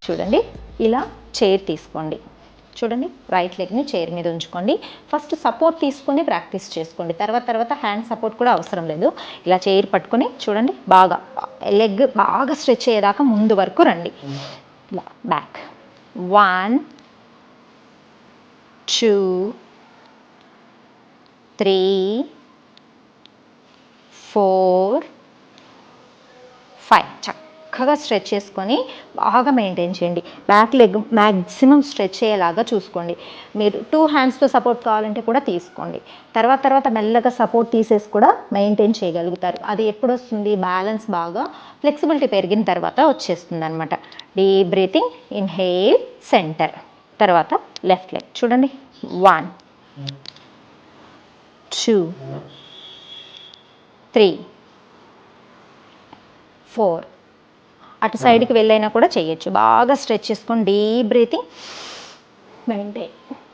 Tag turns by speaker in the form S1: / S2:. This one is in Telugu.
S1: చూడండి ఇలా చైర్ తీసుకోండి. చూడండి రైట్ లెగ్ని చైర్ మీద ఉంచుకోండి. ఫస్ట్ సపోర్ట్ తీసుకొని ప్రాక్టీస్ చేసుకోండి. తర్వాత హ్యాండ్ సపోర్ట్ కూడా అవసరం లేదు. ఇలా చైర్ పట్టుకొని చూడండి బాగా లెగ్ బాగా స్ట్రెచ్ అయ్యేదాకా ముందు వరకు రండి. బ్యాక్ 1 2 3 4 5 చక్కగా స్ట్రెచ్ చేసుకొని బాగా మెయింటైన్ చేయండి. బ్యాక్ లెగ్ మ్యాక్సిమం స్ట్రెచ్ అయ్యేలాగా చూసుకోండి. మీరు 2 హ్యాండ్స్తో సపోర్ట్ కావాలంటే కూడా తీసుకోండి. తర్వాత మెల్లగా సపోర్ట్ తీసేసి కూడా మెయింటైన్ చేయగలుగుతారు. అది ఎప్పుడు వస్తుంది? బ్యాలెన్స్ బాగా ఫ్లెక్సిబిలిటీ పెరిగిన తర్వాత వచ్చేస్తుంది అనమాట. డీప్ బ్రీతింగ్, ఇన్హేల్ సెంటర్, తర్వాత లెఫ్ట్ లెగ్ చూడండి 1 2 3 4 అటు సైడ్కి వెళ్ళైనా కూడా చేయొచ్చు. బాగా స్ట్రెచ్ చేసుకొని డీప్ బ్రీతింగ్ మెయింటైన్.